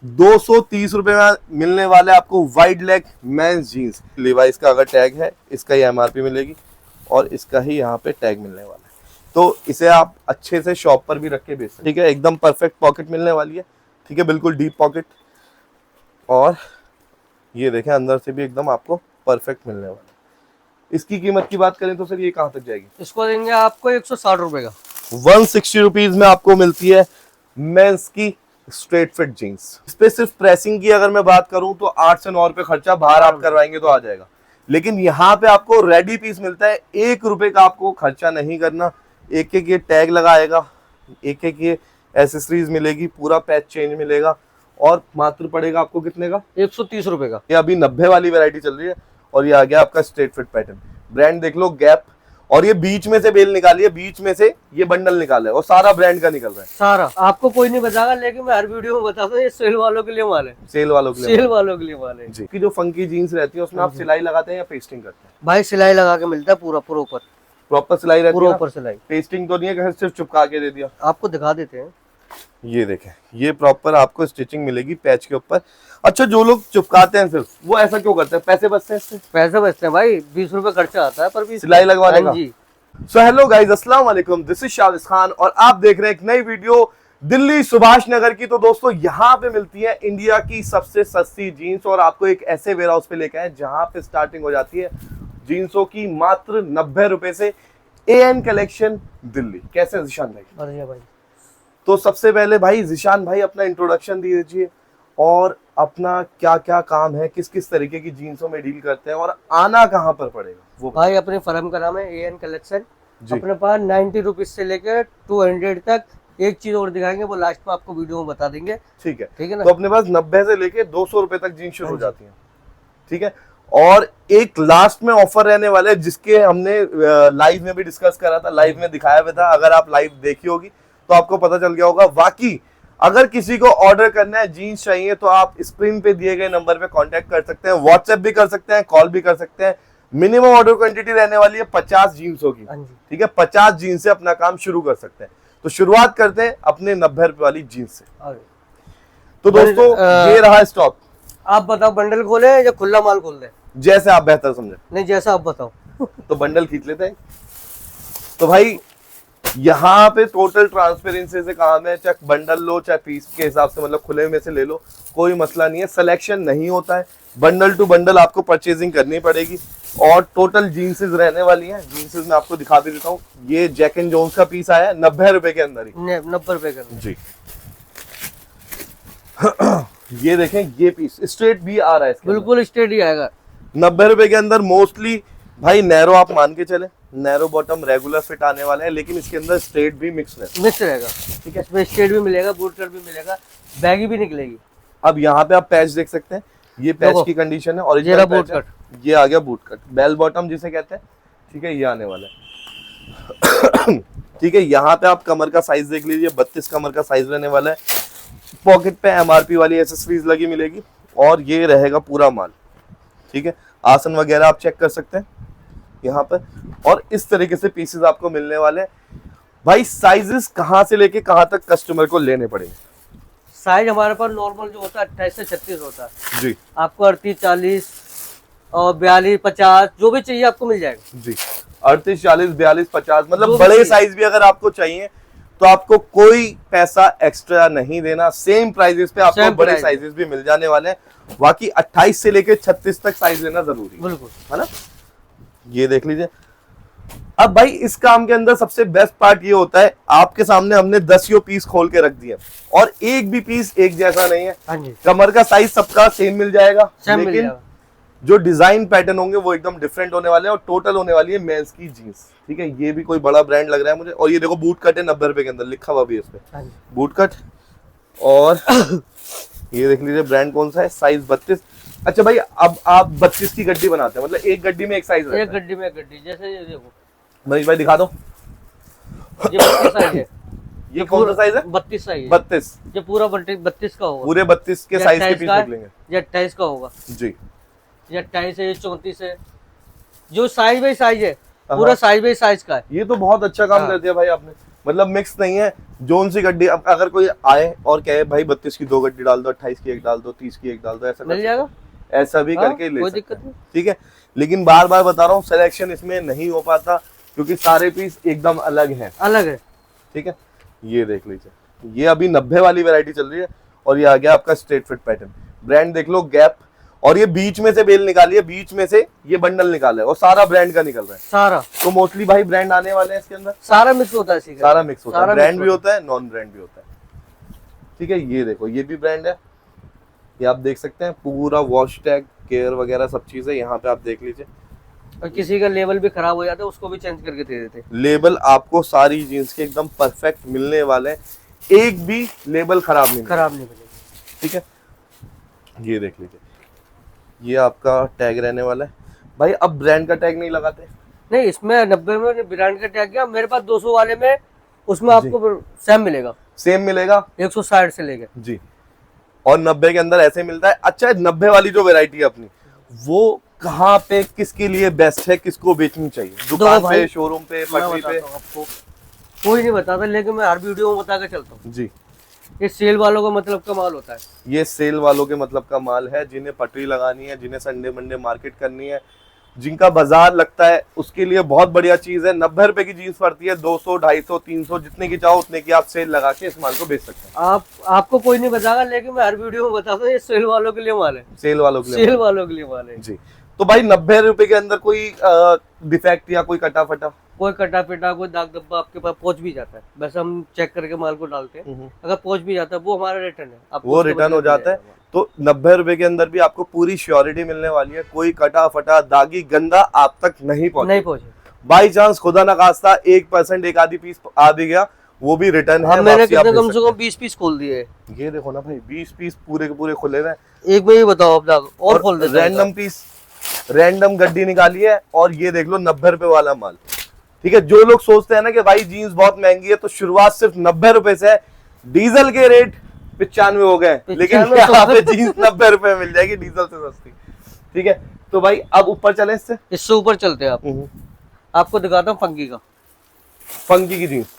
230 रुपए में मिलने वाले आपको wide leg men's jeans. Levi's का अगर टैग है, इसका ही एमआरपी मिलेगी और इसका ही यहाँ पे टैग मिलने वाला है। तो इसे आप अच्छे से शॉप पर भी रख के बेच सकते, ठीक है। एकदम परफेक्ट पॉकेट मिलने वाली है, ठीक है, बिल्कुल डीप पॉकेट। और ये देखें अंदर से भी एकदम आपको परफेक्ट मिलने वाला है। इसकी कीमत की बात करें तो सर ये कहाँ तक जाएगी? इसको देंगे आपको 160 रुपए का। 160 रुपीज में आपको मिलती है मेंस की स्ट्रेट फिट जीन्स। इस पे सिर्फ प्रेसिंग की अगर मैं बात करूं तो 8 से 9 रुपए खर्चा बाहर आप करवाएंगे तो आ जाएगा, लेकिन यहाँ पे आपको रेडी पीस मिलता है। 1 रुपए का आपको खर्चा नहीं करना। एक एक ये टैग लगाएगा, एक एक ये एसेसरीज मिलेगी, पूरा पैच चेंज मिलेगा और मात्र पड़ेगा आपको कितने का? 130 रुपए का। ये अभी 90 वाली वैरायटी चल रही है और ये आ गया आपका स्ट्रेट फिट पैटर्न। ब्रांड देख लो गैप, और ये बीच में से बेल निकाली है, बीच में से ये बंडल निकाला है और सारा ब्रांड का निकल रहा है। सारा आपको कोई नहीं बताएगा, लेकिन मैं हर वीडियो में बताता हूँ ये सेल वालों के लिए माल है। सेल वालों के लिए, सेल वालों के लिए माल है जी। की जो फंकी जीन्स रहती है उसमें आप सिलाई लगाते हैं या पेस्टिंग करते हैं? भाई सिलाई लगा के मिलता है, पूरा प्रॉपर सिलाई रहती है, पूरा ऊपर सिलाई। पेस्टिंग तो नहीं है कि सिर्फ चिपका के दे दिया? आपको दिखा देते हैं, ये देखें, ये प्रॉपर आपको स्टिचिंग मिलेगी पैच के ऊपर। अच्छा, जो लोग चिपकाते हैं सिर्फ, वो ऐसा क्यों करते हैं? पैसे बचते हैं इससे? पैसे बचते हैं भाई, 20 रुपए खर्चा आता है पर भी सिलाई लगवाने का। जी। सो हेलो गाइस, अस्सलाम वालेकुम, दिस इज शाविस खान और आप देख रहे हैं एक नई वीडियो दिल्ली सुभाष नगर की। तो दोस्तों यहाँ पे मिलती है इंडिया की सबसे सस्ती जीन्स और आपको एक ऐसे वेयर हाउस पे लेके आए जहां पे स्टार्टिंग हो जाती है जीन्सों की मात्र 90 रुपए से। AN collection Delhi. कैसे हैं जिशान भाई? बढ़िया भाई। तो सबसे पहले भाई जिशान भाई अपना इंट्रोडक्शन दीजिए और अपना क्या क्या काम है, किस किस तरीके की जीन्सों में डील करते हैं और आना कहाँ पर पड़ेगा वो भाई। अपने फर्म का नाम है एएन कलेक्शन। अपने पास 90 रुपीज से लेकर 200 तक। एक चीज और दिखाएंगे, वो लास्ट में आपको वीडियो में बता देंगे, ठीक है? ठीक है ना। तो अपने पास 90 से लेके 200 रुपए तक जीन्स शुरू हो जाती है, ठीक है। और एक लास्ट में ऑफर रहने वाला है जिसके हमने लाइव में भी डिस्कस करा था, लाइव में दिखाया हुआ था। अगर आप लाइव देखी होगी तो आपको पता चल गया होगा। बाकी अगर किसी को ऑर्डर करना है, जीन्स चाहिए, तो आप स्क्रीन पे दिए गए नंबर पे कांटेक्ट कर सकते हैं, व्हाट्सएप भी कर सकते हैं, कॉल भी कर सकते हैं। मिनिमम ऑर्डर क्वांटिटी रहने वाली है 50 जीन्सों की, ठीक है। 50 जीन्स से अपना काम शुरू कर सकते हैं। तो शुरुआत करते हैं अपने 90 रुपए वाली जीन्स से। तो दोस्तों ये रहा स्टॉक। आप बताओ बंडल खोले या खुला माल खोल दे? जैसे आप बेहतर समझे। नहीं, जैसा आप बताओ। तो बंडल खींच लेते हैं। तो भाई यहाँ पे टोटल ट्रांसपेरेंसी से काम है, चाहे बंडल लो चाहे पीस के हिसाब से, मतलब खुले में से ले लो, कोई मसला नहीं है। सिलेक्शन नहीं होता है, बंडल टू बंडल आपको परचेजिंग करनी पड़ेगी। और टोटल जीन्सेस रहने वाली हैं। जीन्सेस में आपको दिखा भी देता हूँ। ये जैक एंड जोन्स का पीस आया है 90 रुपए के अंदर ही। 90 रुपए के अंदर जी। ये देखें, ये पीस स्ट्रेट भी आ रहा है, बिल्कुल स्ट्रेट ही आएगा 90 रुपए के अंदर। मोस्टली भाई नैरो आप मान के चले, नैरो बॉटम रेगुलर फिट आने वाले हैं, लेकिन इसके अंदर स्ट्रेट भी मिक्स रहेगा, ठीक है। इसमें स्ट्रेट भी मिलेगा, बूट कट भी मिलेगा, बैगी भी निकलेगी। अब यहाँ पे आप पैच देख सकते हैं, ये पैच की कंडीशन है। ओरिजिनल बूट कट, ये आ गया बूट कट, बेल बॉटम जिसे कहते हैं, ठीक है, ये आने वाला है। ठीक है, यहाँ पे आप कमर का साइज देख लीजिए, 32 कमर का साइज रहने वाला है। पॉकेट पे एमआरपी वाली एसेसरीज लगी मिलेगी और ये रहेगा पूरा माल, ठीक है। आसन वगैरह आप चेक कर सकते हैं यहाँ पर। और इस तरीके से पीसेस आपको मिलने वाले हैं। भाई साइजेस कहाँ से लेके कहाँ तक कस्टमर को लेने पड़ेंगे? साइज हमारे पास नॉर्मल जो होता है 28 से 36 होता है जी। आपको 38, 40 और 42, 50 जो भी चाहिए आपको मिल जाएगा जी। 38, 40, 42, 50 मतलब बड़े साइज भी अगर आपको चाहिए तो आपको कोई पैसा एक्स्ट्रा नहीं देना। सेम प्राइजेस पे आपको बड़े साइजेस भी मिल जाने वाले हैं। बाकी 28 से लेके 36 तक साइज लेना जरूरी है, बिल्कुल, है ना। ये देख लीजिए। अब भाई इस काम के अंदर सबसे बेस्ट पार्ट ये होता है, आपके सामने हमने 10 पीस खोल के रख दिए और एक भी पीस एक जैसा नहीं है। कमर का साइज सबका सेम मिल जाएगा, लेकिन जो डिजाइन पैटर्न होंगे वो एकदम डिफरेंट होने वाले हैं। और टोटल होने वाली है मेंस की जीन्स, ठीक है। ये भी कोई बड़ा ब्रांड लग रहा है मुझे। और ये देखो बूट कट है 90 रुपए के अंदर, लिखा हुआ भी है इस पे बूट कट। और ये देख लीजिए ब्रांड कौन सा है, साइज 32। अच्छा भाई, अब आप 32 की गड्डी बनाते हैं, मतलब एक गड्डी में एक साइज है? एक गड्डी में एक गड्डी, जैसे ये देखो मनीष भाई दिखा दो। ये 32 साइज है। ये कौन सा साइज है? 32 साइज। 32 ये पूरा 32 का होगा। पूरे 32 के साइज के पीस निकलेंगे। ये 28 का होगा जी। ये 28 है, ये 34 है। जो साइज बाई साइज है, पूरा साइज बाई साइज का है। ये तो बहुत अच्छा काम कर दिया भाई आपने। मतलब मिक्स नहीं है। जोन सी गड्डी, अब अगर कोई आए और कहे भाई 32 की 2 गड्डी डाल दो, 28 की 1 डाल दो, 30 की 1 डाल दो, ऐसा मिल जाएगा, ऐसा भी हाँ, करके ले कोई सकते दिक्कत हैं। नहीं। ठीक है, लेकिन बार बार बता रहा हूँ सिलेक्शन इसमें नहीं हो पाता क्योंकि सारे पीस एकदम अलग हैं। अलग है। ठीक है, ये देख लीजिए, ये अभी 90 वाली वैरायटी चल रही है और ये आ गया आपका स्ट्रेट फिट पैटर्न। ब्रांड देख लो गैप, और ये बीच में से बेल निकाली है, बीच में से ये बंडल निकाला है और सारा ब्रांड का निकल रहा है सारा। तो मोस्टली भाई ब्रांड आने वाले हैं इसके अंदर, सारा मिक्स होता है इसी का। सारा मिक्स होता है, सारा ब्रांड mix भी होता है, नॉन ब्रांड भी होता है। ठीक है, ये देखो ये भी ब्रांड है, ये आप देख सकते हैं पूरा वॉश टैग केयर वगैरह सब चीजें यहाँ पे आप देख लीजिए। और किसी का लेवल भी खराब हो जाता है उसको भी चेंज करके दे देते हैं। लेबल आपको सारी जीन्स के एकदम परफेक्ट मिलने वाले हैं, एक भी लेबल खराब नहीं मिलेगा। खराब नहीं मिलेगा। ठीक है, ये देख लीजिए, ये आपका टैग रहने वाला है भाई। अब ब्रांड का टैग नहीं लगाते, नहीं, इसमें 90 में ब्रांड का टैग गया, मेरे पास 200 वाले में उसमें आपको सेम मिलेगा, सेम मिलेगा 160 से लेके जी। और 90 के अंदर ऐसे मिलता है। अच्छा, 90 वाली जो वेरायटी है अपनी, वो कहाँ पे किसके लिए बेस्ट है, किसको बेचनी चाहिए, दुकान पे, शोरूम पे, मैं पटरी पे? बताता हूँ आपको, कोई नहीं बताता, लेकिन मैं हर वीडियो में बता के चलता हूँ। जी, ये सेल वालों का मतलब का माल होता है। ये सेल वालों के मतलब का माल है, जिन्हें पटरी लगानी है, जिन्हें संडे मंडे मार्केट करनी है, जिनका बाजार लगता है, उसके लिए बहुत बढ़िया चीज है। 90 रुपए की जीन्स पड़ती है, 200, 250, 300 जितने की चाहो उतने की आप सेल लगा के इस माल को बेच सकते हैं। आपको कोई नहीं बताएगा, लेकिन मैं हर वीडियो में बताता हूँ ये सेल वालों के लिए माल है, सेल वालों के लिए सेल वालों के लिए माल है जी। तो भाई 90 रुपए के अंदर कोई डिफेक्ट या कोई कटा फटा, कोई कटा पिटा, कोई दाग धब्बा आपके पास पहुंच भी जाता है, बस हम चेक करके माल को डालते हैं, अगर पहुंच भी जाता है वो हमारा रिटर्न है, आपको वो उसके रिटर्न बदले हो जाता है। तो 90 रुपए के अंदर भी आपको पूरी श्योरिटी मिलने वाली है, कोई कटा फटा दागी गंदा आप तक नहीं पहुंचे। बाई चांस खुदा न खास्ता 1% एक आधी पीस आ भी गया, वो भी रिटर्न है। मैंने कितने कम से कम 20 पीस खोल दिए। ये देखो ना भाई, 20 पीस पूरे के पूरे खुले हुए। एक में ही बताओ आप दाग और खोल देते हैं। रैंडम पीस, रैंडम गड्डी निकाली है और ये देख लो 90 रुपए वाला माल। ठीक है, जो लोग सोचते हैं ना कि भाई जीन्स बहुत महंगी है, तो शुरुआत सिर्फ 90 रुपए से है। डीजल के रेट 95 हो गए, लेकिन यहाँ पे जीन्स 90 रुपए मिल जाएगी, डीजल से सस्ती। ठीक है, तो भाई अब ऊपर चले, इससे ऊपर चलते हैं। आप आपको दिखाता हूँ फंकी का, फंकी की जीन्स।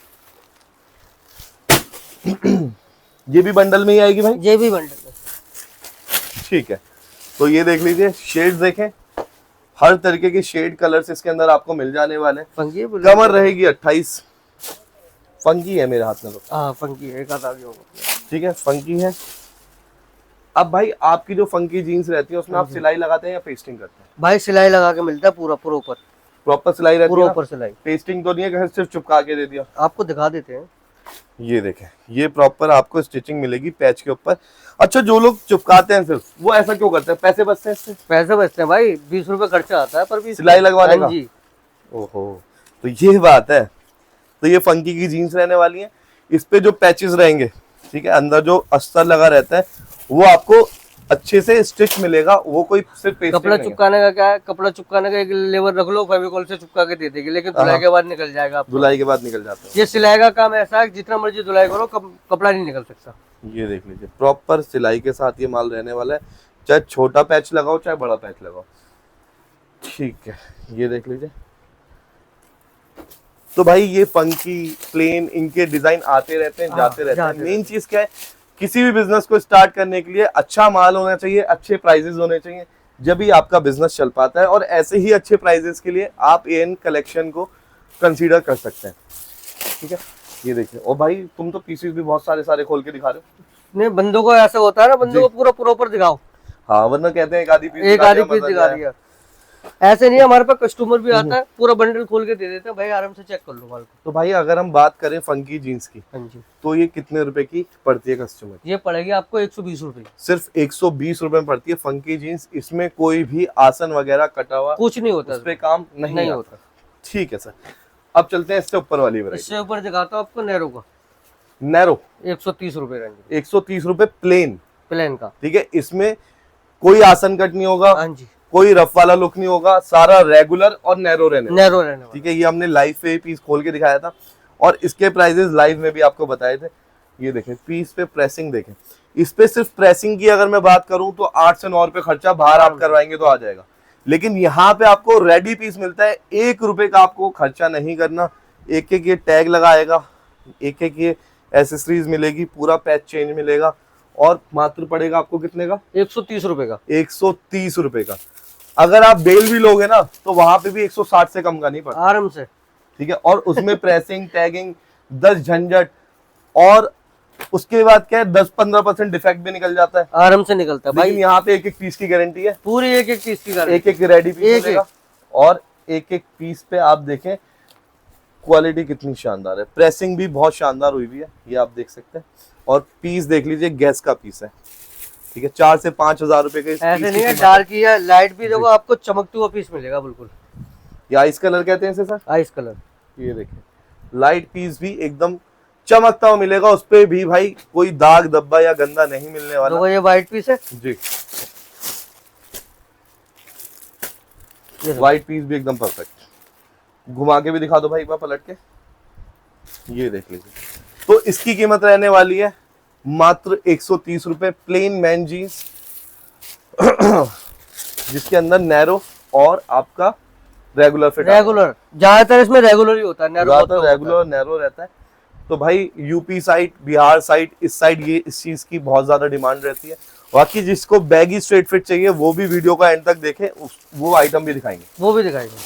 ये भी बंडल में ही आएगी भाई? ये भी बंडल में। ठीक है, तो ये देख लीजिए, शेड्स देखें, हर तरीके के शेड कलर्स इसके अंदर आपको मिल जाने वाले हैं। फंकी कमर रहेगी 28, फंकी है मेरे हाथ में तो। हाँ फंकी है, एक आधा भी होगा। ठीक है, फंकी है। अब भाई आपकी जो फंकी जीन्स रहती है उसमें आप सिलाई लगाते हैं या पेस्टिंग करते हैं? भाई सिलाई लगा के मिलता है, पूरा प्रॉपर, प्रॉपर सिलाई रहती है, प्रॉपर सिलाई। पेस्टिंग तो नहीं है कि सिर्फ चिपका के दे दिया? आपको दिखा देते हैं, ये देखें, ये प्रॉपर आपको स्टिचिंग मिलेगी पैच के ऊपर। अच्छा, जो लोग चिपकाते हैं सिर्फ, वो ऐसा क्यों करते हैं? पैसे बचते हैं इससे? पैसे बचते हैं भाई, 20 रुपए खर्चा आता है पर भी सिलाई लगवाने का। जी। ओहो, तो ये बात है। तो ये फंकी की जीन्स रहने वाली है। इस पे जो पैचेस रहेंगे, ठीक है, अंदर जो अस्तर लगा रहता है, वो आपको अच्छे से स्टिच मिलेगा, वो कोई सिर्फ पेस्टिंग कपड़ा नहीं है। चिपकाने का क्या है, कपड़ा चिपकाने का एक लेवर रख लो, फेविकॉल से चिपका के दे देगी, लेकिन धुलाई के बाद निकल जाएगा आपको। धुलाई के बाद निकल जाता है। ये सिलाई का काम ऐसा है, जितना मर्जी धुलाई करो कपड़ा नहीं निकल सकता। ये देख लीजिए, प्रॉपर सिलाई के साथ ये माल रहने वाला है, चाहे छोटा पैच लगाओ चाहे बड़ा पैच लगाओ। ठीक है, ये देख लीजिए। तो भाई ये फंकी, प्लेन, इनके डिजाइन आते रहते हैं, जाते रहते हैं। मेन चीज क्या है, किसी भी बिजनेस को स्टार्ट करने के लिए अच्छा माल होना चाहिए, अच्छे प्राइजेस होने चाहिए, जब भी आपका बिजनेस चल पाता है। और ऐसे ही अच्छे प्राइजेस के लिए आप एएन कलेक्शन को कंसीडर कर सकते हैं। ठीक है, ये देखिए। और भाई तुम तो पीसेस भी बहुत सारे खोल के दिखा रहे हो। नहीं, बंदों को ऐसा होता है ना, बंदों को पूरा प्रॉपर दिखाओ। हाँ, वरना कहते हैं एक आधी पीस दिखा दिया। ऐसे नहीं, हमारे पास कस्टमर भी आता है, पूरा बंडल खोल के दे देते हैं, भाई आराम से चेक कर लो माल को। तो भाई अगर हम बात करें फंकी जीन्स की, हाँ जी, तो ये कितने रुपए की पड़ती है कस्टमर? ये पड़ेगी आपको 120 रुपए, सिर्फ 120 रुपए में पड़ती है फंकी जीन्स। इसमें कोई भी आसन वगैरह कटा हुआ कुछ नहीं होता, उस पे काम नहीं होता। ठीक है सर, अब चलते हैं इससे ऊपर वाली वैरायटी। इससे ऊपर दिखाता हूँ आपको नैरो का। नैरो 130 रुपए रेंज, 130 रुपए प्लेन का। ठीक है, इसमें कोई आसन कट नहीं होगा, हाँ जी, कोई रफ वाला लुक नहीं होगा, सारा रेगुलर और नैरो रहने वाला। ठीक है, ये हमने लाइव पे पीस खोल के दिखाया था और इसके प्राइजेस लाइव में भी आपको बताए थे। ये देखें, पीस पे प्रेसिंग देखें। इस पे सिर्फ प्रेसिंग की अगर मैं बात करूं तो 8 से 9 रुपए खर्चा बाहर आप करवाएंगे तो आ जाएगा, लेकिन यहाँ पे आपको रेडी पीस मिलता है, 1 रुपए का आपको खर्चा नहीं करना। एक एक ये टैग लगाएगा, एक एक ये एसेसरीज मिलेगी, पूरा पैच चेंज मिलेगा, और मात्र पड़ेगा आपको कितने का? 130 रुपए का। 130 रुपए का। अगर आप बेल भी लोगे ना तो वहां पे भी 160 से कम का नहीं पड़ता, आराम से। ठीक है। और उसमें प्रेसिंग, टैगिंग, 10 झंझट, और उसके बाद क्या है 10-15% डिफेक्ट भी निकल जाता है, आराम से निकलता है भाई। लेकिन यहाँ पे एक एक पीस की गारंटी है, पूरी एक एक चीज की गारंटी। एक एक रेडी पीस मिलेगा, और एक एक पीस पे आप देखें क्वालिटी कितनी शानदार है, प्रेसिंग भी बहुत शानदार हुई हुई है, ये आप देख सकते हैं। और पीस देख लीजिए, गैस का पीस है, ठीक है। 4 से 5 हजार रुपए के ऐसे नहीं है, डार्क ही है, लाइट भी देखो आपको चमकती हुआ पीस मिलेगा बिल्कुल। ये आइस कलर कहते हैं इसे सर, आइस कलर। ये देखें, लाइट पीस भी एकदम चमकता हुआ मिलेगा, उस पे भी भाई कोई दाग धब्बा या गंदा नहीं मिलने वाला। देखो ये व्हाइट पीस है जी, व्हाइट पीस भी एकदम परफेक्ट। घुमा के भी दिखा दो भाई एक बार पलट के, ये देख लीजिए। तो इसकी कीमत रहने वाली है मात्र 130 रुपए, प्लेन मैन जीन्स जिसके अंदर नैरो और आपका रेगुलर फिट। रेगुलर ज्यादातर इसमें रेगुलर ही होता है, ज्यादातर रेगुलर नैरो रहता है। तो भाई यूपी साइड, बिहार साइड, इस साइड ये इस चीज की बहुत ज्यादा डिमांड रहती है। बाकी जिसको बैगी स्ट्रेट फिट चाहिए वो भी वीडियो का एंड तक देखें, वो आइटम भी दिखाएंगे, वो भी दिखाएंगे,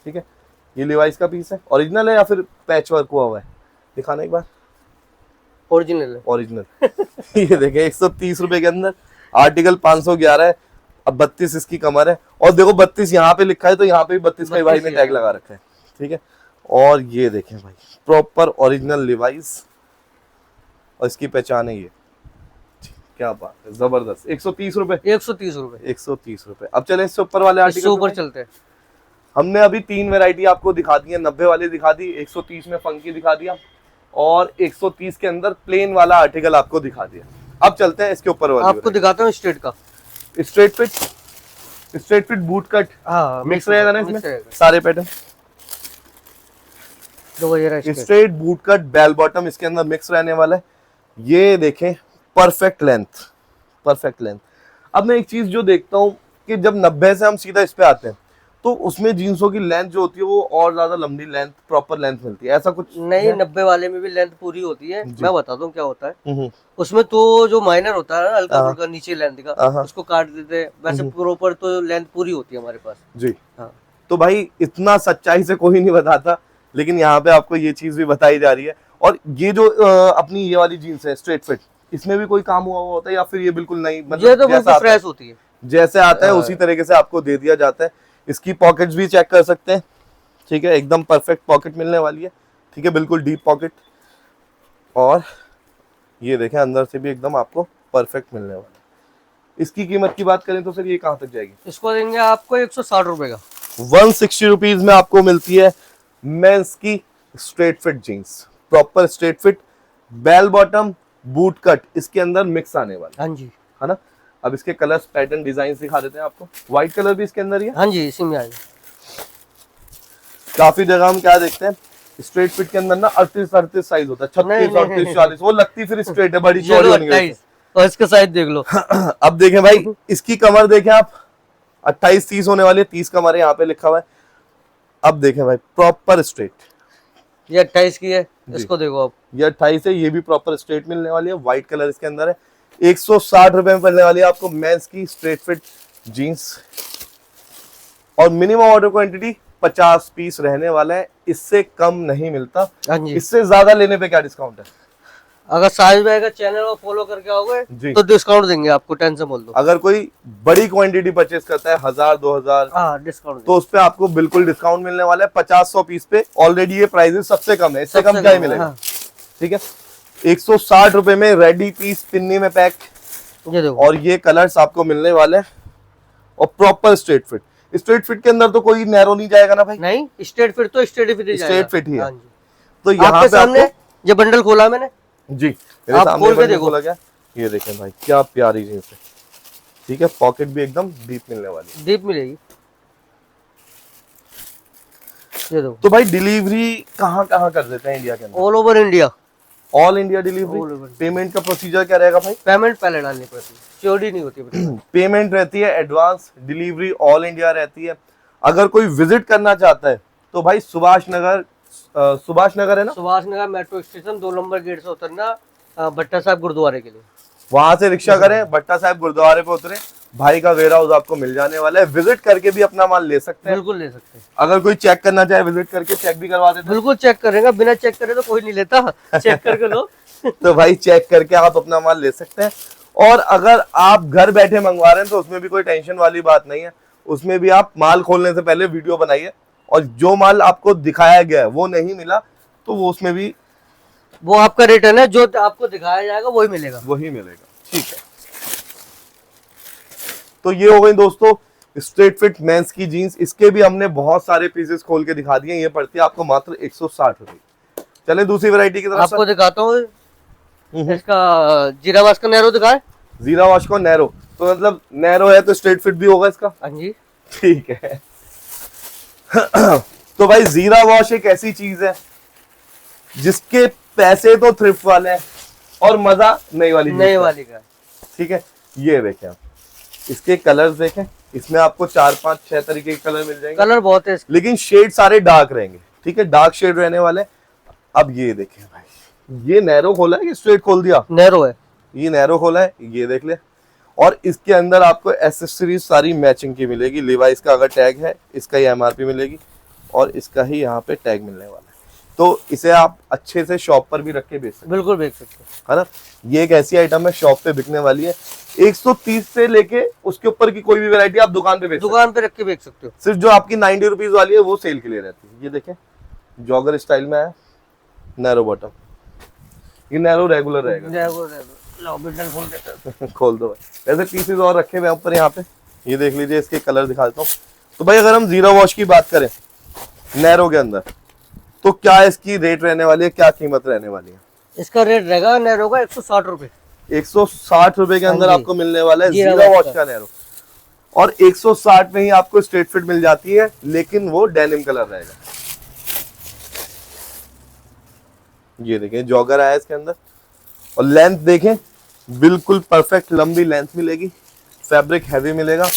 ठीक है। ये लिवाइस का पीस है, ओरिजिनल है या फिर पैच वर्क हुआ हुआ है? दिखाना एक बार। ओरिजिनल है। ओरिजिनल ये देखें 130 रुपए के अंदर, आर्टिकल 511 है। अब 32 इसकी कमर है, और देखो 32 यहाँ पे लिखा है तो यहाँ पे भी 32 का भाई ने टैग लगा रखा है, ठीक है। और ये देखें भाई प्रॉपर ओरिजिनल लिवाइस, और इसकी पहचान है ये, क्या बात है, जबरदस्त। 130 रुपए, 130 रुपए, 130 रुपए। अब चले इससे ऊपर वाले इससे आर्टिकल ऊपर चलते हैं। हमने अभी 3 वैरायटी आपको दिखा दी है, 90 वाली दिखा दी, 130 में फंकी दिखा दिया, और 130 के अंदर प्लेन वाला आर्टिकल आपको दिखा दिया। अब चलते हैं इसके ऊपर वाली, आपको दिखाता हूँ स्ट्रेट का। Straight fit boot cut mix रहेगा ना इसमें, सारे pattern. Straight boot cut bell bottom इसके अंदर मिक्स रहने वाला है। ये देखें परफेक्ट लेंथ। अब मैं एक चीज जो देखता हूँ कि जब 90 से हम सीधा इस पे आते हैं तो उसमें जींसों की लेंथ जो होती है वो और ज्यादा लंबी लेंथ, प्रॉपर लेंथ मिलती है, ऐसा कुछ नहीं? 90 वाले में भी लेंथ पूरी होती है। मैं बताता हूँ क्या होता है। उसमें तो जो माइनर होता है हल्का फुल्का नीचे लेंथ का, उसको काट देते हैं, वैसे प्रॉपर तो लेंथ पूरी होती है हमारे पास जी। हाँ। तो भाई इतना सच्चाई से कोई नहीं बताता, लेकिन यहाँ पे आपको ये चीज भी बताई जा रही है। और ये जो अपनी ये वाली जीन्स है स्ट्रेट फिट, इसमें भी कोई काम हुआ होता है या फिर ये बिल्कुल नहीं, मतलब ये तो बिल्कुल फ्रेश होती है, जैसे आता है उसी तरीके से आपको दे दिया जाता है। इसकी पॉकेट्स भी चेक कर सकते हैं, ठीक है, एकदम परफेक्ट पॉकेट मिलने वाली है, ठीक है, बिल्कुल डीप पॉकेट। और ये देखें अंदर से भी एकदम आपको परफेक्ट मिलने वाला है। इसकी कीमत की बात करें तो फिर ये कहाँ तक जाएगी? इसको देंगे आपको 160 रुपए का। 160 रुपीज में आपको मिलती है मेंस की straight fit jeans, proper straight fit, bell bottom, boot cut इसके अंदर मिक्स आने वाला। हाँ जी, है ना। अब इसके कलर्स, पैटर्न, डिजाइन दिखा देते हैं आपको। व्हाइट कलर भी इसके अंदर ही है। हाँ जी, इसी में आएगा। काफी जगह हम क्या देखते हैं स्ट्रेट फिट के अंदर ना 38 साइज होता है, 36, 38, 40, वो लगती फिर स्ट्रेट है, बड़ी चौड़ी होनी है। और इसका साइज देख लो। अब देखें भाई इसकी कमर देखें आप, 28-30 होने वाली है, 30 कमर है यहाँ पे लिखा हुआ है। अब देखें भाई प्रॉपर स्ट्रेट, ये 28 की है, इसको देखो आप, ये 28 है, ये भी प्रॉपर स्ट्रेट मिलने वाली है। व्हाइट कलर इसके अंदर है। 160 रुपए में पड़ने वाली है आपको मेंस की स्ट्रेट फिट जीन्स, और मिनिमम ऑर्डर क्वांटिटी 50 पीस रहने वाला है, इससे कम नहीं मिलता। इससे ज्यादा लेने पे क्या डिस्काउंट है? अगर साहिल भाई का चैनल को फॉलो करके आओगे तो डिस्काउंट देंगे आपको, टेंशन बोल दो। अगर कोई बड़ी क्वांटिटी परचेज करता है 1000-2000 डिस्काउंट, तो उस पे आपको बिल्कुल डिस्काउंट मिलने वाला है 50-100 पीस पे। ऑलरेडी ये प्राइसेस सबसे कम है, इससे कम क्या ही मिलेगा। ठीक है, 160 रुपए में रेडी पीस पिन्नी में पैक, ये देखो। और ये कलर्स आपको मिलने वाले हैं, और proper straight fit. Straight fit के अंदर तो कोई नैरो नहीं जाएगा ना भाई? नहीं, स्ट्रेट फिट तो स्ट्रेट फिट ही है। तो यहाँ पे सामने ये बंडल खोला मैंने जी, मेरे सामने बंडल खोला गया। ये देखें भाई क्या प्यारी जींस है, ठीक है, पॉकेट भी एकदम डीप मिलने वाली, डीप मिलेगी। ये देखो। तो भाई डिलीवरी कहाँ कहाँ कर देते हैं इंडिया के अंदर? All over India, all India delivery. Payment का प्रोसीजर क्या रहेगा भाई? पेमेंट पहले डालनी पड़ती है, चोरी नहीं होती। पेमेंट रहती है एडवांस, डिलीवरी ऑल इंडिया रहती है। अगर कोई विजिट करना चाहता है तो भाई सुभाष नगर सुभाष नगर है ना, Subhash Nagar metro station 2 number gate से उतरना, भट्टा साहब गुरुद्वारे के लिए। वहां से रिक्शा करें, भट्टा साहब गुरुद्वारे पे उतरे, भाई का वेयर हाउस आपको मिल जाने वाला है। विजिट करके भी अपना माल ले सकते हैं, बिल्कुल ले सकते हैं। अगर कोई चेक करना चाहे विजिट करके चेक भी करवा देते हैं। बिल्कुल चेक करेंगे, बिना चेक करे तो कोई नहीं लेता, चेक करके लो। तो भाई चेक करके आप अपना माल ले सकते हैं। और अगर आप घर बैठे मंगवा रहे हैं तो उसमें भी कोई टेंशन वाली बात नहीं है, उसमें भी आप माल खोलने से पहले वीडियो बनाइए, और जो माल आपको दिखाया गया है वो नहीं मिला तो वो उसमें भी वो आपका रिटर्न है, जो आपको दिखाया जाएगा वही मिलेगा, वही मिलेगा। ठीक है, तो ये हो गई दोस्तों स्ट्रेट फिट मेंस की जीन्स। इसके भी हमने बहुत सारे पीसेस खोल के दिखा दिए। ये पड़ती है आपको मात्र 160 रुपए। चले दूसरी वैरायटी की तरफ आपको दिखाता हूँ। इसका जीरा वाश का नैरो दिखाए। जीरा वॉश को नैरो, तो मतलब नैरो है तो स्ट्रेट फिट भी होगा इसका। हाँ जी, ठीक है। तो भाई जीरा वॉश एक ऐसी चीज है जिसके पैसे तो थ्रिफ्ट वाले हैं और मजा नई वाली का। ठीक है, ये देखें आप, इसके कलर्स देखें, इसमें आपको 4 5 6 तरीके के कलर मिल जाएंगे। कलर बहुत है इसके, लेकिन शेड सारे डार्क रहेंगे। ठीक है, डार्क शेड रहने वाले। अब ये देखें भाई, ये नैरो खोला है, ये स्ट्रेट खोल दिया, नैरो है, ये नैरो खोला है, ये देख ले। और इसके अंदर आपको एसेसरीज सारी मैचिंग की मिलेगी। लिवाइस का अगर टैग है, इसका ही एमआरपी मिलेगी और इसका ही यहाँ पे टैग मिलने वाला है। तो इसे आप अच्छे से शॉप पर भी रख के बेच सकते हैं। बिल्कुल बेच सकते हैं, है ना। ये एक ऐसी आइटम है शॉप पे बिकने वाली है। 130 से लेके उसके ऊपर की कोई भी वैरायटी आप दुकान पे दुकान पे रख के बेच सकते हो। सिर्फ जो आपकी 90 रुपीज वाली है वो सेल के लिए रहती है। ये देखें, जॉगर स्टाइल में है, नैरो बॉटम। ये नैरो रेगुलर रहेगा। खोल दो भाई, ऐसे पीसेस और रखे हुए ऊपर यहाँ पे। ये देख लीजिए, इसके कलर दिखाता हूँ। तो भाई अगर हम जीरा वॉश की बात करें नैरो के अंदर, तो क्या इसकी रेट रहने वाली है, क्या कीमत रहने वाली है? इसका रेट रहेगा नैरो का 160 रुपए। 160 रुपए के अंदर आपको मिलने वाला है जीरा वॉश का नैरो। और 160 में ही आपको स्ट्रेट फिट मिल जाती है, लेकिन वो डेनिम कलर रहेगा। ये देखें, जॉगर आया इसके अंदर। और लेंथ देखें, बिल्कुल परफेक्ट लंबी लेंथ मिलेगी, फैब्रिक हैवी मिलेगा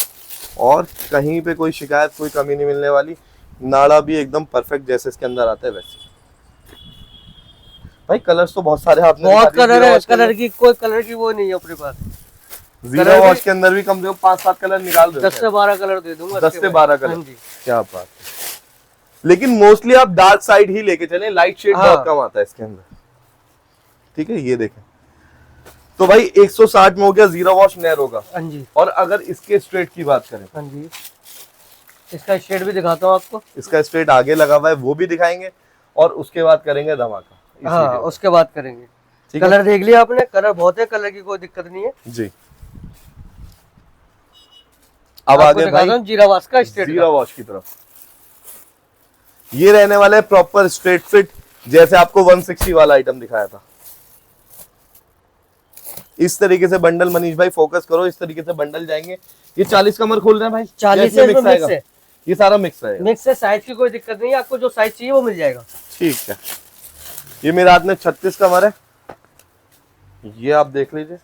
और कहीं पे कोई शिकायत, कोई कमी नहीं मिलने वाली। नाड़ा भी एकदम परफेक्ट जैसे इसके अंदर आता है वैसे। भाई कलर्स तो बहुत सारे आपने बहुत कलर है, कलर की कोई कलर की वो नहीं है अपने पास। जीरा वॉश के अंदर भी कम से कम 5-7 कलर निकाल दो। 10 से 12 कलर दे दूंगा। 10 से 12 कलर। हाँ जी। क्या बात है। लेकिन मोस्टली आप डार्क साइड ही लेके चले, लाइट शेड बहुत कम आता है इसके अंदर। ठीक है, ये देखें। तो भाई 160 में हो गया जीरा वॉश नैरो का। हाँ जी। और अगर इसके स्ट्रेट की बात करें, हाँ जी, इसका शेड भी दिखाता हूँ आपको। इसका स्ट्रेट आगे लगा हुआ है, वो भी दिखाएंगे और उसके बाद करेंगे धमाका। हाँ, उसके बाद करेंगे। कलर देख लिया आपने, कलर बहुत है, कलर की कोई दिक्कत नहीं है जी। अब आगे भाई जीरा वॉश का स्ट्रेट, जीरा वॉश की तरफ। ये रहने वाला है प्रॉपर स्ट्रेट फिट, जैसे आपको 160 वाला आइटम दिखाया था। इस तरीके से बंडल, मनीष भाई फोकस करो, इस तरीके से बंडल जाएंगे। ये 40 कमर खोल रहे हैं भाई, 40 से मिक्स है। ये सारा मिक्स है, मिक्स है, साइज की कोई दिक्कत नहीं है, आपको जो साइज चाहिए वो मिल जाएगा। ठीक है। ये मेरे हाथ में 36 कमर है, ये आप देख लीजिए।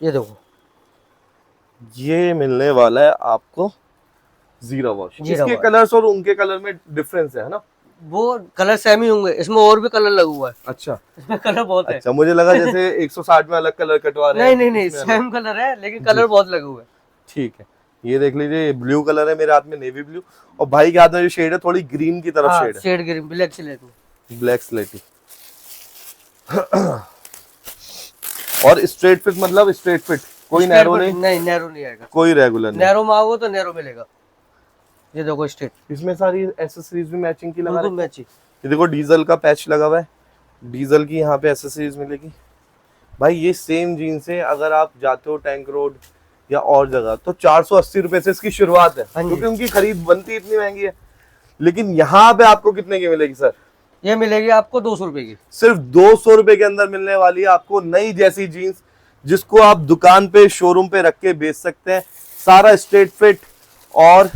ये देखो, ये मिलने वाला है आपको जीरा वॉश। इसके कलर्स और उनके कलर में डिफरेंस है ना? वो कलर सेम ही होंगे, इसमें और भी कलर लगा हुआ है। अच्छा, इसमें कलर बहुत है। अच्छा, मुझे लगा जैसे 160 में अलग कलर कटवा रहे हैं। नहीं, सेम कलर है, लेकिन कलर बहुत लगा हुआ है। ठीक है, ये देख लीजिए, ब्लू कलर है मेरे हाथ में, नेवी ब्लू। और भाई के हाथ में जो शेड है थोड़ी ग्रीन की तरफ शेड है, शेड ग्रीन, ब्लैक स्लेटी, ब्लैक स्लेटी। और स्ट्रेट फिट मतलब स्ट्रेट फिट, कोई नैरो नहीं, नैरो नहीं आएगा, कोई रेगुलर नहीं। नैरो मांगो तो नैरो मिलेगा। ये देखो स्ट्रेट, इसमें सारी एसेसरीज भी मैचिंग की लगा है। मैचिंग। ये देखो डीजल का पैच लगा हुआ है, डीजल की यहाँ पे एसेसरीज मिलेगी। भाई ये सेम जीन्स है, अगर आप जाते हो टैंक रोड या और जगह तो 480 रुपए से इसकी शुरुआत है, क्योंकि उनकी खरीद बनती इतनी महंगी है। लेकिन यहाँ पे आपको कितने की मिलेगी सर? ये मिलेगी आपको 200 रुपए की। सिर्फ 200 रुपए के अंदर मिलने वाली है आपको नई जैसी जीन्स, जिसको आप दुकान पे, शोरूम पे रख के बेच सकते हैं। सारा स्ट्रेट फिट और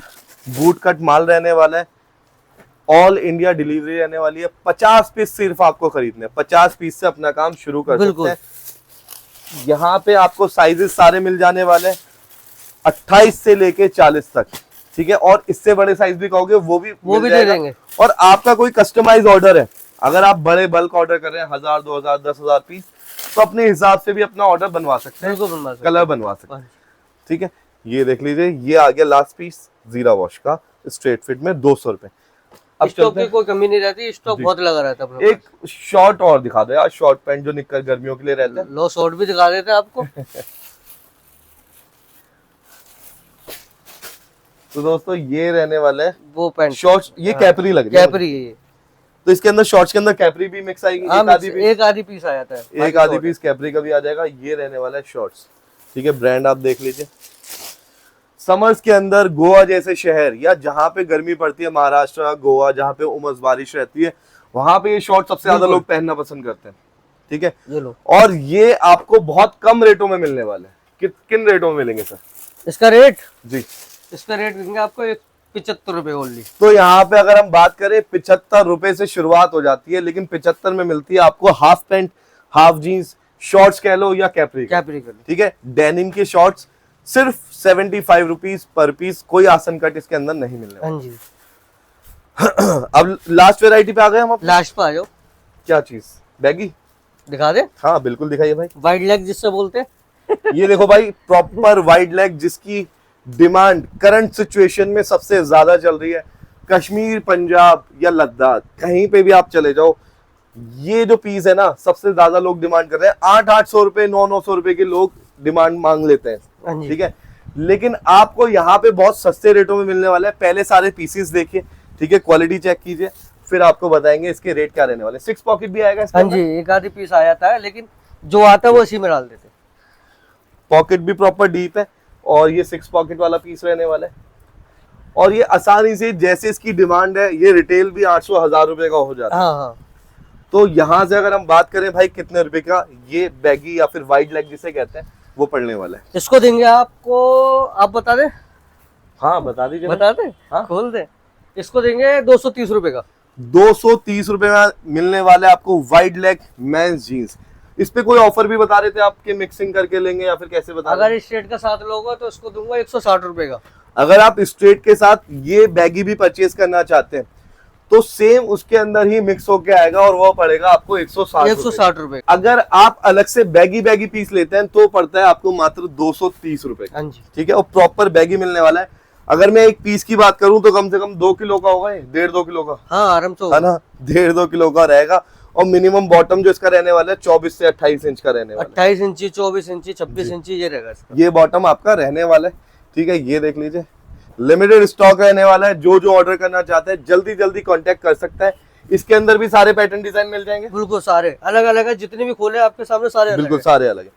बूट कट माल रहने वाला है। ऑल इंडिया डिलीवरी रहने वाली है। 50 पीस सिर्फ आपको खरीदने, 50 पीस से अपना काम शुरू कर सकते हैं। यहाँ पे आपको साइजेस सारे मिल जाने वाले हैं, 28 से लेके 40 तक। ठीक है, और इससे बड़े साइज भी कहोगे वो भी दे जाएगा। देंगे। और आपका कोई कस्टमाइज ऑर्डर है, अगर आप बड़े बल्क ऑर्डर कर रहे हैं 1000, 2000, 10,000 पीस, तो अपने हिसाब से भी अपना ऑर्डर बनवा सकते हैं, बिल्कुल बनवा सकते हैं। कलर बनवा सकते हैं। ठीक है, ये देख लीजिए, ये आ गया लास्ट पीस जीरा वॉश का स्ट्रेट फिट में 200 रुपए। अब स्टॉक की कोई कमी नहीं रहती, स्टॉक बहुत लगा रहता है अपने एक शॉर्ट और दिखा दो यार, शॉर्ट पैंट जो निक्कर गर्मियों के लिए रहते हैं। लो शॉर्ट भी दिखा देते हैं आपको। तो दोस्तों ये रहने वाला है वो पैंट शॉर्ट्स, ये कैपरी लग रही है, कैपरी है ये। तो इसके अंदर शॉर्ट्स के अंदर कैपरी भी मिक्स आएगी, एक आधी पीस आ जाता है, एक आधी पीस कैपरी का भी आ जाएगा। ये रहने वाला है शॉर्ट्स। ठीक है, ब्रांड आप देख लीजिए। समर्स के अंदर गोवा जैसे शहर या जहाँ पे गर्मी पड़ती है, महाराष्ट्र, गोवा, जहाँ पे उमस बारिश रहती है, वहां पे ये शॉर्ट सबसे ज्यादा लोग पहनना पसंद करते हैं। ठीक है, ये लो। और ये आपको बहुत कम रेटों में मिलने वाले हैं। किन रेटों में मिलेंगे सर? इसका रेट जी, इसका रेट देंगे आपको 75 रुपए ओनली। तो यहाँ पे अगर हम बात करें 75 रुपए से शुरुआत हो जाती है, लेकिन 75 में मिलती है आपको half pant, half jeans, shorts कह लो या कैपरी कह लो। ठीक है, डेनिम के शॉर्ट्स सिर्फ 75 रुपीज पर पीस, कोई आसन कट इसके अंदर नहीं मिलने वाला। हाँ जी। अब लास्ट वेराइटी पे आ गए हम। लास्ट पे आ जाओ। क्या चीज? बैगी दिखा दे। हाँ बिल्कुल दिखाइए भाई। वाइड लेग जिससे बोलते हैं। ये देखो भाई, प्रॉपर वाइड लेग, जिसकी डिमांड करंट सिचुएशन में सबसे ज्यादा चल रही है। कश्मीर, पंजाब या लद्दाख, कहीं पे भी आप चले जाओ, ये जो पीस है ना, सबसे ज्यादा लोग डिमांड कर रहे हैं। 800 रुपए, 900 रुपए के लोग डिमांड मांग लेते हैं। ठीक है, लेकिन आपको यहाँ पे बहुत सस्ते रेटों में मिलने वाला है। पहले सारे पीसेस देखिए, ठीक है, क्वालिटी चेक कीजिए, फिर आपको बताएंगे इसके रेट क्या रहने वाले। 6 पॉकेट भी आएगा इसके हाँ जी, एक आधी पीस आ जाता है, लेकिन जो आता है वो इसी में डाल देते हैं। पॉकेट भी प्रॉपर डीप है, और ये 6 पॉकेट वाला पीस रहने वाला है। और ये आसानी से, जैसे इसकी डिमांड है, ये रिटेल भी 800, 1000 रुपए का हो जाता है। हाँ हाँ। तो यहाँ से अगर हम बात करें भाई कितने रुपए का ये बैगी या फिर वाइड लेग जिसे कहते हैं, वो पड़ने वाला है। इसको देंगे आपको, आप बता दे। हाँ बता दीजिए। बता दे। हाँ? खोल दे। इसको देंगे 230 रुपए का। 230 रुपए में मिलने वाला है आपको वाइड लेग मेंस जीन्स। इस पे कोई ऑफर भी बता रहे थे आपके, मिक्सिंग करके लेंगे या फिर कैसे बता रहे? अगर स्ट्रेट का साथ लोगे तो इसको दूंगा 160 रुपए का। अगर आप स्ट्रेट के साथ ये बैगी भी परचेज करना चाहते हैं, तो सेम उसके अंदर ही मिक्स होके आएगा, और वो पड़ेगा आपको 160 रुपए। अगर आप अलग से बैगी पीस लेते हैं तो पड़ता है आपको मात्र 230 रुपए। हाँ जी। ठीक है, और प्रॉपर बैगी मिलने वाला है। अगर मैं एक पीस की बात करूं तो कम से कम 2 किलो का होगा, 1.5-2 किलो का। हाँ आराम से है ना, 1.5-2 किलो का रहेगा। और मिनिमम बॉटम जो इसका रहने वाला है 24 से 28 इंच का रहने वाला है। 28 इंची, 24 इंची, 26 इंची ये रहेगा इसका। ये बॉटम आपका रहने वाला है। ठीक है, ये देख लीजिए, लिमिटेड स्टॉक रहने वाला है। जो ऑर्डर करना चाहते हैं जल्दी कांटेक्ट कर सकता है। इसके अंदर भी सारे पैटर्न डिजाइन मिल जाएंगे। बिल्कुल सारे अलग अलग है, जितने भी खोले आपके सामने सारे अलग बिल्कुल है। सारे अलग है।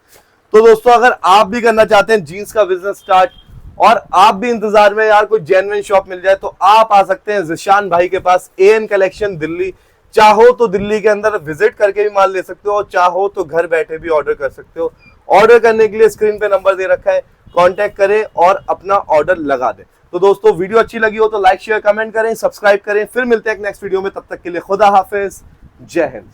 तो दोस्तों, अगर आप भी करना चाहते हैं जीन्स का बिजनेस स्टार्ट, और आप भी इंतजार में यार कोई जेन्युइन शॉप मिल जाए, तो आप आ सकते हैं ज़िशान भाई के पास, एएन कलेक्शन दिल्ली। चाहो तो दिल्ली के अंदर विजिट करके भी माल ले सकते हो, और चाहो तो घर बैठे भी ऑर्डर कर सकते हो। ऑर्डर करने के लिए स्क्रीन पे नंबर दे रखा है, कांटेक्ट करें और अपना ऑर्डर लगा दें। तो दोस्तों, वीडियो अच्छी लगी हो तो लाइक, शेयर, कमेंट करें, सब्सक्राइब करें। फिर मिलते हैं एक नेक्स्ट वीडियो में, तब तक के लिए खुदा हाफिज, जय हिंद।